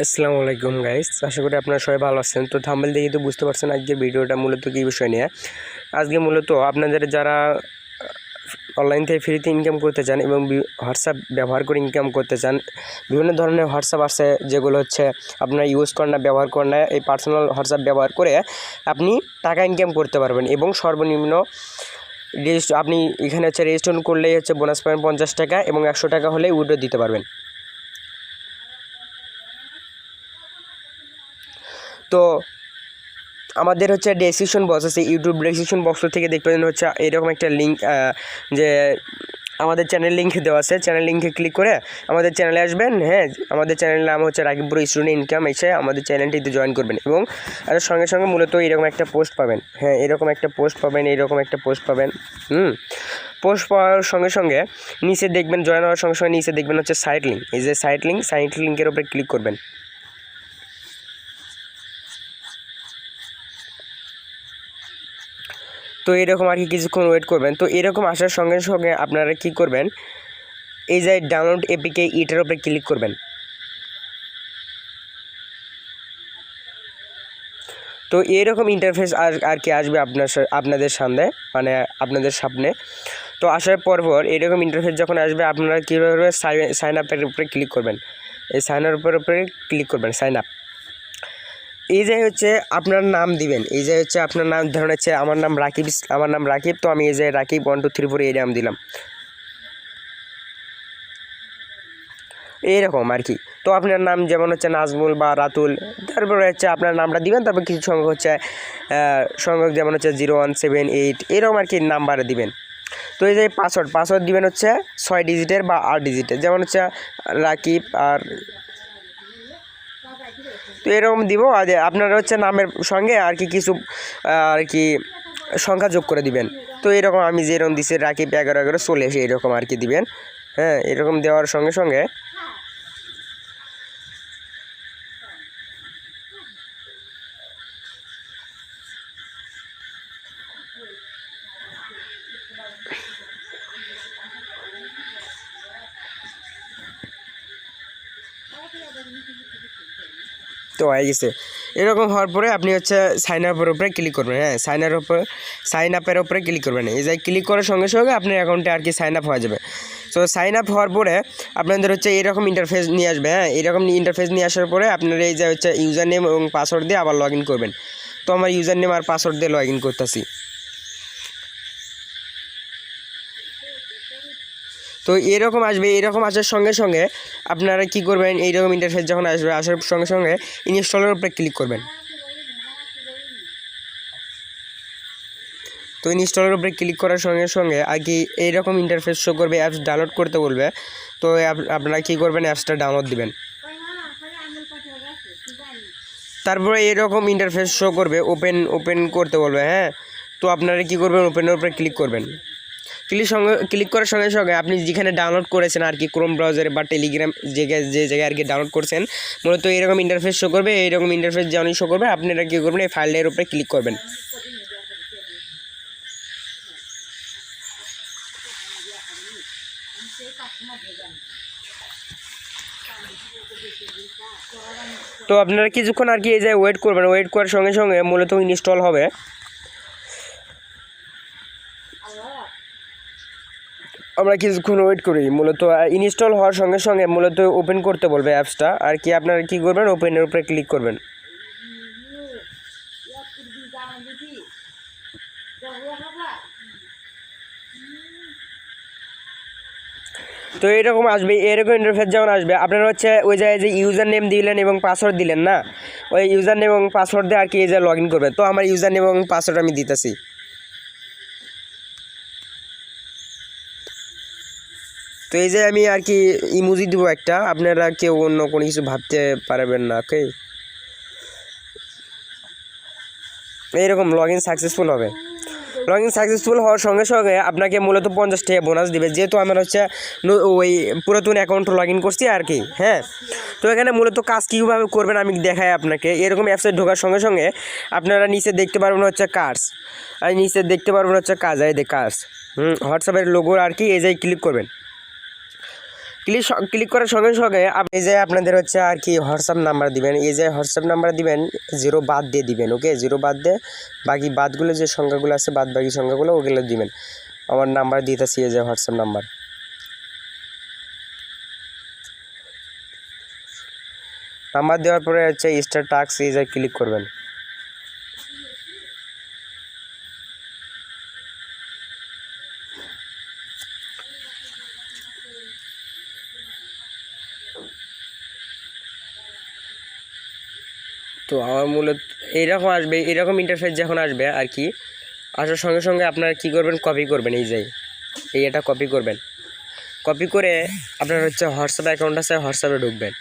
আসসালামু আলাইকুম গাইস, আশা করি আপনারা সবাই ভালো আছেন। তো থাম্বনেল দেখে তো বুঝতে পারছেন আজকের ভিডিওটা মূলত কী বিষয় নিয়ে। আজকে মূলত আপনাদের যারা অনলাইন থেকে ফ্রিতে ইনকাম করতে চান এবং হোয়াটসঅ্যাপ ব্যবহার করে ইনকাম করতে চান, বিভিন্ন ধরনের হোয়াটসঅ্যাপ আছে যেগুলো হচ্ছে আপনারা ইউজ করেন না, ব্যবহার করেন না। এই পার্সোনাল হোয়াটসঅ্যাপ ব্যবহার করে আপনি টাকা ইনকাম করতে পারবেন এবং সর্বনিম্ন আপনি এখানে হচ্ছে রেজিস্ট্রেশন করলেই হচ্ছে বোনাস পাবেন 50 টাকা এবং 100 টাকা হলেই উইথড্র দিতে পারবেন। তো আমাদের হচ্ছে ডেসক্রিপশন বক্স আছে, ইউটিউব ডেসক্রিপশন বক্স থেকে দেখবেন হচ্ছে এরকম একটা লিঙ্ক, যে আমাদের চ্যানেল লিঙ্ক দেওয়া আছে। চ্যানেল লিঙ্কে ক্লিক করে আমাদের চ্যানেলে আসবেন। হ্যাঁ, আমাদের চ্যানেলের নাম হচ্ছে রাকিবপুর স্টুডেন্ট ইনকাম। এসে আমাদের চ্যানেলটিতে জয়েন করবেন এবং আর সঙ্গে সঙ্গে মূলত এরকম একটা পোস্ট পাবেন। হ্যাঁ, এরকম একটা পোস্ট পাবেন, এইরকম একটা পোস্ট পাবেন। পোস্ট পাওয়ার সঙ্গে সঙ্গে নিচে দেখবেন, জয়েন হওয়ার সঙ্গে সঙ্গে নিচে দেখবেন হচ্ছে সাইট লিঙ্ক। এই যে সাইট লিঙ্কের উপরে ক্লিক করবেন। তো এরকম আর কি কিছুক্ষণ ওয়েট করবেন। তো এরকম আসার সঙ্গে সঙ্গে আপনারা কি করবেন, এই যে ডাউনলোড এপিকে এটার উপরে ক্লিক করবেন। তো এরকম ইন্টারফেস আর কি আসবে আপনাদের সামনে, মানে আপনাদের সামনে। তো আসার পর এরকম ইন্টারফেস যখন আসবে, আপনারা কীভাবে সাইন আপের উপরে ক্লিক করবেন। এই সাইন আপের উপরে ক্লিক করবেন, সাইন আপ। এই যে হচ্ছে আপনার নাম দিবেন। এই যে হচ্ছে আপনার নাম, ধরুন হচ্ছে আমার নাম রাকিব। তো আমি এই যে রাকিব 1 2 3 4 এই নাম দিলাম, এইরকম আর কি। তো আপনার নাম যেমন হচ্ছে নাজমুল বা রাতুল, তারপরে হচ্ছে আপনার নামটা দিবেন। তারপর কিছু সংখ্যক হচ্ছে সংখ্যক যেমন হচ্ছে 0178 এরকম আর কি নাম্বার দিবেন। তো এই যে পাসওয়ার্ড দিবেন হচ্ছে 6 ডিজিটের বা 8 ডিজিটের, যেমন হচ্ছে রাকিব। আর তো এরকম দিব। আর আপনারা হচ্ছে নামের সঙ্গে আর কি কিছু আর কি সংখ্যা যোগ করে দিবেন। তো এরকম আমি যেরকম দিছি রাকিব 11 চলে এসে এরকম আর কি দিবেন। হ্যাঁ, এরকম দেওয়ার সঙ্গে সঙ্গে তো হয়ে গেছে। এরকম হওয়ার পরে আপনি হচ্ছে সাইন আপের উপরে ক্লিক করবেন। হ্যাঁ, সাইন আপের উপরে ক্লিক করবেন। এই যে ক্লিক করার সঙ্গে সঙ্গে আপনার অ্যাকাউন্টে আর কি সাইন আপ হয়ে যাবে। সো সাইন আপ হওয়ার পরে আপনাদের হচ্ছে এরকম ইন্টারফেস নিয়ে আসবে। হ্যাঁ, এরকম ইন্টারফেস নিয়ে আসার পরে আপনারা এই যে হচ্ছে ইউজার নেম এবং পাসওয়ার্ড দিয়ে আবার লগ ইন করবেন। তো আমার ইউজার নেম আর পাসওয়ার্ড দিয়ে লগ ইন করতেছি। তো এরকম আসবে। এরকম আসার সঙ্গে সঙ্গে আপনারা কি করবেন, এইরকম ইন্টারফেস যখন আসবে, আসার সঙ্গে সঙ্গে ইনস্টলের উপরে ক্লিক করবেন। তো ইনস্টলের উপরে ক্লিক করার সঙ্গে সঙ্গে আর কি এইরকম ইন্টারফেস শো করবে, অ্যাপস ডাউনলোড করতে বলবে। তো আপনারা কী করবেন, অ্যাপসটা ডাউনলোড দিবেন। তারপরে এরকম ইন্টারফেস শো করবে, ওপেন করতে বলবে। হ্যাঁ, তো আপনারা কী করবেন, ওপেনের উপরে ক্লিক করবেন। ক্লিক করার সঙ্গে সঙ্গে আপনি যেখানে ডাউনলোড করেছেন আর কি, ক্রোম ব্রাউজারে বা টেলিগ্রাম যে জায়গায় আর কি ডাউনলোড করছেন, মূলত এরকম ইন্টারফেস শো করবে। এইরকম ইন্টারফেস যেমন শো করবে, আপনারা কী করবেন, এই ফাইলের উপরে ক্লিক করবেন। তো আপনারা কিছুক্ষণ আর কি এই যে ওয়েট করবেন। ওয়েট করার সঙ্গে সঙ্গে মূলত ইনস্টল হবে। আমরা কিছুক্ষণ ওয়েট করি। মূলত ইনস্টল হওয়ার সঙ্গে সঙ্গে মূলত ওপেন করতে বলবে অ্যাপসটা আর কি। আপনারা কী করবেন, ওপেনের উপরে ক্লিক করবেন। তো এরকম আসবে। এরকম ইন্টারফেস যখন আসবে, আপনারা হচ্ছে ওই জায়গায় যে ইউজার নেম দিলেন এবং পাসওয়ার্ড দিলেন না, ওই ইউজার নেম এবং পাসওয়ার্ড দিয়ে আর কি এই যে লগ ইন করবেন। তো আমার ইউজার নেম এবং পাসওয়ার্ড আমি দিতেছি। তো এই যে আমি আর কি ইমোজি দিব একটা, আপনারা কেউ অন্য কোনো কিছু ভাবতে পারবেন না। ওকে, এইরকম লগ ইন সাকসেসফুল হবে। লগ ইন সাকসেসফুল হওয়ার সঙ্গে সঙ্গে আপনাকে মূলত 50 টাকা বোনাস দিবে, যেহেতু আমার হচ্ছে ওই পুরাতন অ্যাকাউন্ট লগ ইন করছি আর কি। হ্যাঁ, তো এখানে মূলত কাজ কীভাবে করবেন আমি দেখাই আপনাকে। এরকম অ্যাপসে ঢোকার সঙ্গে সঙ্গে আপনারা নিচে দেখতে পারবেন হচ্ছে কাজ, আর নিচে দেখতে পারবেন হচ্ছে কাজ। এই কাজ হোয়াটসঅ্যাপের লোগো আর কি, এই যে ক্লিক করবেন। ক্লিক করার সঙ্গে সঙ্গে এই যে আপনাদের হচ্ছে আর কি হোয়াটসঅ্যাপ নাম্বার দিবেন, এই যে হোয়াটসঅ্যাপ নাম্বার দিবেন 0 বাদ দিয়ে দিবেন। ওকে, 0 বাদ দিয়ে বাকি বাদগুলো যে সংখ্যাগুলো আছে বাকি সংখ্যাগুলো ওগুলো দিবেন। আমার নাম্বার দিতেছি, এই যে হোয়াটসঅ্যাপ নাম্বার দেওয়ার পরে হচ্ছে স্টার্ট টাস্ক, এই যে ক্লিক করবেন। তো আমার মূলত এইরকম আসবে, এরকম ইন্টারফেস যখন আসবে আর কি, আসার সঙ্গে সঙ্গে আপনারা কী করবেন, কপি করবেন। এটা কপি করবেন। কপি করে আপনার হচ্ছে হোয়াটসঅ্যাপ অ্যাকাউন্ট আছে, হোয়াটসঅ্যাপে ঢুকবেন।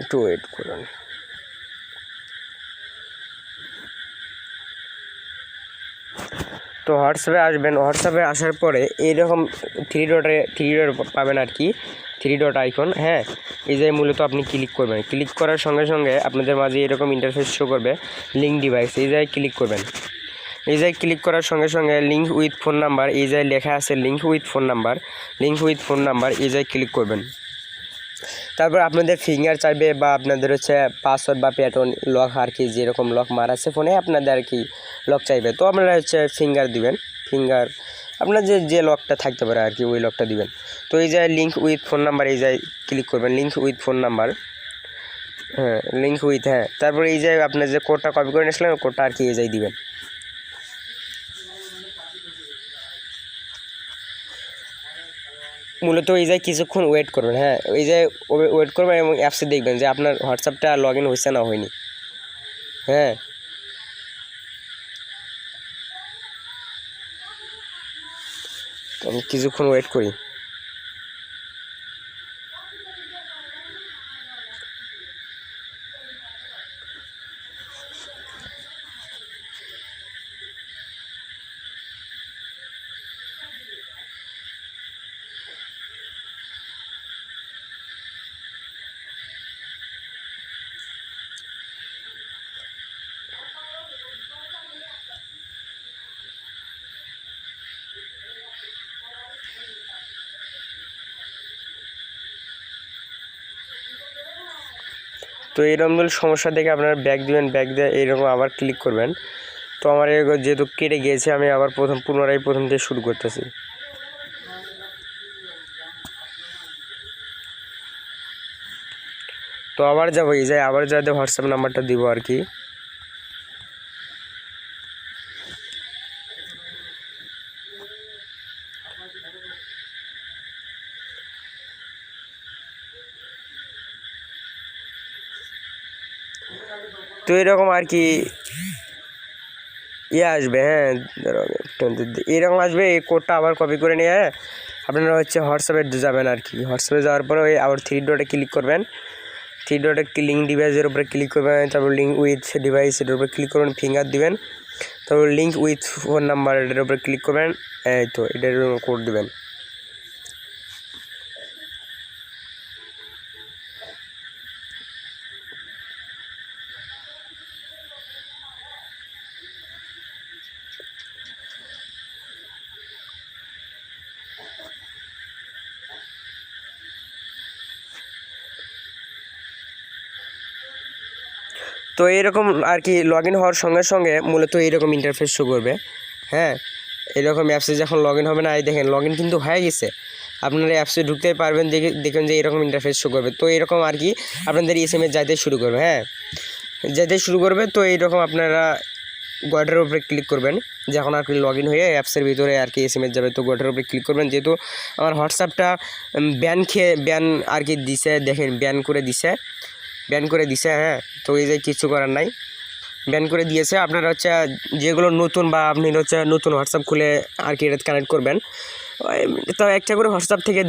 একটু ওয়েট করুন। তো হোয়াটসঅ্যাপে আসবেন। হোয়াটসঅ্যাপে আসার পরে এইরকম থ্রি ডট পাবেন আর কি, 3 ডট আইকন। হ্যাঁ, এই যে মূলত আপনি ক্লিক করবেন। ক্লিক করার সঙ্গে সঙ্গে আপনাদের মাঝে এরকম ইন্টারফেস শো করবে, লিঙ্ক ডিভাইস। এই জায়গায় ক্লিক করবেন। এই জায়গায় ক্লিক করার সঙ্গে সঙ্গে লিঙ্ক উইথ ফোন নাম্বার, এই জায়গায় লেখা আছে লিঙ্ক উইথ ফোন নাম্বার। এই জায়গায় ক্লিক করবেন। তারপর আপনাদের ফিঙ্গার চাইবে বা আপনাদের হচ্ছে পাসওয়ার্ড বা প্যাটার্ন লক আর কি, যেরকম লক মারা আছে ফোনে আপনাদের আর কি লক চাইবে। তো আপনারা হচ্ছে ফিঙ্গার দিবেন। ফিঙ্গার আপনার যে লকটা থাকতে পারে আর কি, ওই লকটা দিবেন। তো এই যে লিঙ্ক উইথ ফোন নাম্বার, এই জায়গায় ক্লিক করবেন। লিঙ্ক উইথ ফোন নাম্বার, হ্যাঁ লিঙ্ক উইথ, হ্যাঁ। তারপরে এই যে আপনার যে কোডটা কপি করে নিয়েছিলেন ওই কোডটা আর কি এই জায়গায় দিবেন। মূলত এই জায়গায় কিছুক্ষণ ওয়েট করবেন। হ্যাঁ, এই যে ওয়েট করবেন এবং অ্যাপসে দেখবেন যে আপনার হোয়াটসঅ্যাপটা লগ ইন হয়েছে না হয়নি। হ্যাঁ, তো আমি কিছুক্ষণ ওয়েট করি। তো এইরকম সমস্যা দেখে আপনারা ব্যাক দিবেন। ব্যাক দিয়ে এইরকম আবার ক্লিক করবেন। তো আমার যেহেতু কেটে গিয়েছে, আমি আবার পুনরায় প্রথম থেকে শুরু করতেছি। তো আবার যাবো, এই যে আবার যাতে হোয়াটসঅ্যাপ নাম্বারটা দিব আর কি। তো এরকম আর কি আসবে। হ্যাঁ, এরকম আসবে। এই কোডটা আবার কপি করে নিয়ে আপনারা হচ্ছে হোয়াটসঅ্যাপে যাবেন আর কি। হোয়াটসঅ্যাপে যাওয়ার পরে ওই আবার 3 ডটে ক্লিক করবেন। 3 ডটে লিঙ্ক ডিভাইসের উপরে ক্লিক করবেন। তারপর লিঙ্ক উইথ ডিভাইস এটার উপরে ক্লিক করবেন, ফিঙ্গার দিবেন। তারপর লিঙ্ক উইথ ফোন নাম্বার এটার উপরে ক্লিক করবেন। এই তো এটার কোড দিবেন। তো এইরকম আর কি লগ ইন হওয়ার সঙ্গে সঙ্গে মূলত এইরকম ইন্টারফেস শো করবে। হ্যাঁ, এরকম অ্যাপসে যখন লগ ইন হবে না, এই দেখেন লগ ইন কিন্তু হয়ে গেছে। আপনারা অ্যাপসে ঢুকতে পারবেন, দেখুন যে এরকম ইন্টারফেস শো করবে। তো এরকম আর কি আপনাদের SMS যাইতে শুরু করবে। হ্যাঁ, যেতে শুরু করবে। তো এইরকম আপনারা গটের উপরে ক্লিক করবেন। যখন আর কি লগ ইন হয়ে অ্যাপসের ভিতরে আর কি SMS যাবে, তো গটের উপরে ক্লিক করবেন। যেহেতু আমার হোয়াটসঅ্যাপটা ব্যান আর কি দিছে, দেখেন ব্যান করে দিছে। হ্যাঁ, তো এই যে কিছু করার নাই, ব্যান করে দিয়েছে। আপনারা হচ্ছে যেগুলো নতুন বা আপনি হচ্ছে নতুন হোয়াটসঅ্যাপ খুলে আর কি এটা কানেক্ট করবেন। তো একটা করে হোয়াটসঅ্যাপ থেকে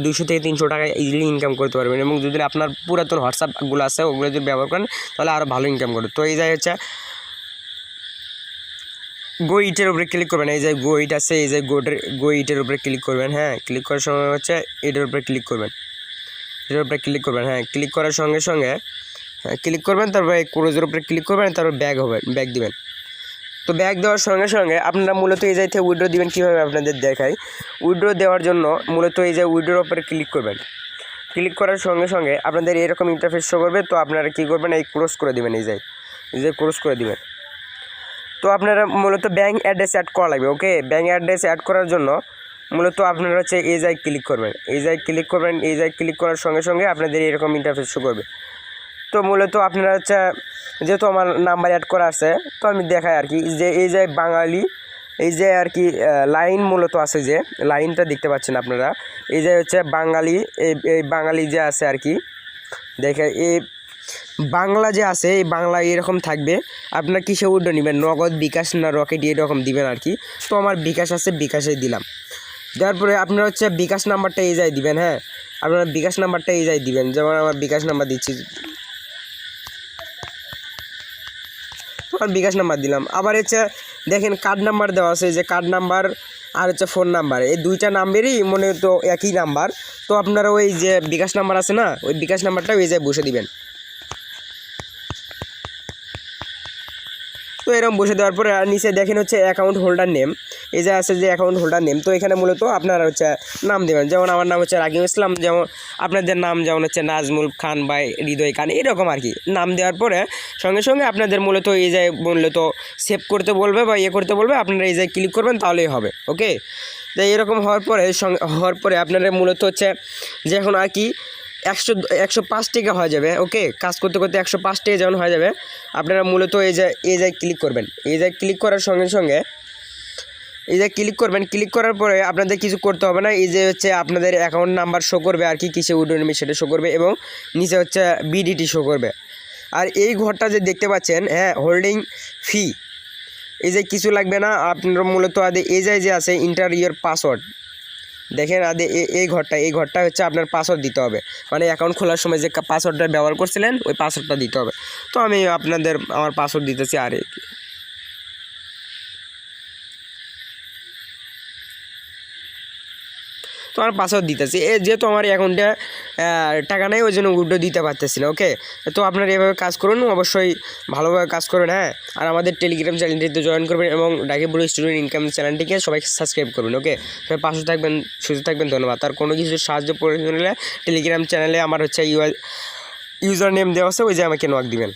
200 থেকে 300 টাকা ইজিলি ইনকাম করতে পারবেন। এবং যদি আপনার পুরাতন হোয়াটসঅ্যাপগুলো আছে ওগুলো যদি ব্যবহার করেন তাহলে আরও ভালো ইনকাম করবে। তো এই যায় হচ্ছে গো ইটের উপরে ক্লিক করবেন, এই যে গো ইট আছে, এই যে গো ইটের উপরে ক্লিক করবেন। হ্যাঁ, ক্লিক করার সময় হচ্ছে এটার উপরে ক্লিক করবেন, এটার উপরে ক্লিক করবেন। হ্যাঁ, ক্লিক করার সঙ্গে সঙ্গে ক্লিক করবেন, তারপরে ক্রোজের উপরে ক্লিক করবেন, তারপর ব্যাক হবেন, ব্যাক দিবেন। তো ব্যাক দেওয়ার সঙ্গে সঙ্গে আপনারা মূলত এই জায়গাতে উইড্রো দিবেন। কীভাবে আপনাদের দেখাই, উইড্রো দেওয়ার জন্য মূলত এই যে উইড্রোর উপরে ক্লিক করবেন। ক্লিক করার সঙ্গে সঙ্গে আপনাদের এরকম ইন্টারফেস শো করবে। তো আপনারা কী করবেন, এই ক্রস করে দেবেন, এই যে ক্রস করে দিবেন। তো আপনারা মূলত ব্যাঙ্ক অ্যাড্রেস অ্যাড করা লাগবে। ওকে, ব্যাঙ্ক অ্যাড্রেস অ্যাড করার জন্য মূলত আপনারা হচ্ছে এই জায়গায় ক্লিক করবেন, এই জায়গায় ক্লিক করবেন। এই জায়গায় ক্লিক করার সঙ্গে সঙ্গে আপনাদের এরকম ইন্টারফেস শো করবে। তো মূলত আপনারা হচ্ছে, যেহেতু আমার নাম্বার অ্যাড করা আছে, তো আমি দেখাই আর কি, যে এই যে বাঙালি, এই যে আর কি লাইন মূলত আছে, যে লাইনটা দেখতে পাচ্ছেন আপনারা, এই যে হচ্ছে বাঙালি, এই বাঙালি যে আছে আর কি, দেখে এই বাংলা যে আছে, এই বাংলা এরকম থাকবে। আপনারা কিসে উইড্রো নেবেন, নগদ, বিকাশ না রকেট, এরকম দিবেন আর কি। তো আমার বিকাশ আছে, বিকাশে দিলাম। দেওয়ার পরে আপনারা হচ্ছে বিকাশ নাম্বারটা এই যায় দিবেন। হ্যাঁ, আপনারা বিকাশ নাম্বারটা এই যায় দিবেন, যেমন আমার বিকাশ নাম্বার দিচ্ছি, তোমার বিকাশ নাম্বার দিলাম। আবার হচ্ছে দেখেন কার্ড নাম্বার দেওয়া আছে, যে কার্ড নাম্বার আর হচ্ছে ফোন নাম্বার, এই দুইটা নাম্বারই মনে তো একই নাম্বার। তো আপনারা ওই যে বিকাশ নাম্বার আছে না, ওই বিকাশ নাম্বারটা ওই জায়গায় বসে দিবেন। তো এরকম বসে দেওয়ার পরে নিচে দেখেন হচ্ছে অ্যাকাউন্ট হোল্ডার নেম, এই যে আছে যে অ্যাকাউন্ট হোল্ডার নেম। তো এখানে মূলত আপনারা হচ্ছে নাম দেবেন, যেমন আমার নাম হচ্ছে রাকিম ইসলাম, যেমন আপনাদের নাম যেমন হচ্ছে নাজমুল খান বা হৃদয় খান, এরকম আর কি। নাম দেওয়ার পরে সঙ্গে সঙ্গে আপনাদের মূলত এই যে মূলত সেভ করতে বলবে বা করতে বলবে, আপনারা এই যে ক্লিক করবেন, তাহলেই হবে। ওকে, তো এরকম হওয়ার পরে আপনারা মূলত হচ্ছে যে এখন আর কি 105 টাকা হয়ে যাবে। ওকে, কাজ করতে করতে 105 টাকা যেমন হয়ে যাবে, আপনারা মূলত এই যে ক্লিক করবেন। এই যে ক্লিক করার সঙ্গে সঙ্গে এই যে ক্লিক করবেন। ক্লিক করার পরে আপনাদের কিছু করতে হবে না, এই যে হচ্ছে আপনাদের অ্যাকাউন্ট নাম্বার শো করবে আর কি, কিসে উইড্রো নেবে সেটা শো করবে, এবং নিচে হচ্ছে বিডিটি শো করবে। আর এই ঘরটা যে দেখতে পাচ্ছেন, হ্যাঁ, হোল্ডিং ফি, এই যে কিছু লাগবে না। আপনারা মূলত এই যে আছে ইন্টার ইয়োর পাসওয়ার্ড, দেখেন এই ঘরটা হচ্ছে আপনার পাসওয়ার্ড দিতে হবে, মানে অ্যাকাউন্ট খোলার সময় যে পাসওয়ার্ডটা ব্যবহার করছিলেন ওই পাসওয়ার্ডটা দিতে হবে। তো আমি আমার পাসওয়ার্ড দিতেছি, আর তো আমার পাসওয়ার্ড দিতেছি। যেহেতু আমার অ্যাকাউন্টে টাকা নেই, ওই জন্য উইড্রো দিতে পারতেছি না। ওকে, তো আপনারা এভাবে কাজ করুন, অবশ্যই ভালোভাবে কাজ করবেন। হ্যাঁ, আর আমাদের টেলিগ্রাম চ্যানেলটিতে জয়েন করবেন, এবং ডাকিবুড়ো স্টুডেন্ট ইনকাম চ্যানেলটিকে সবাই সাবস্ক্রাইব করবেন। ওকে, সবাই পাশে থাকবেন, সুস্থ থাকবেন, ধন্যবাদ। আর কোনো কিছু সাহায্য প্রয়োজন হলে টেলিগ্রাম চ্যানেলে আমার হচ্ছে ইউজার নেম দেওয়া আছে, ওই যে আমাকে নক দিবেন।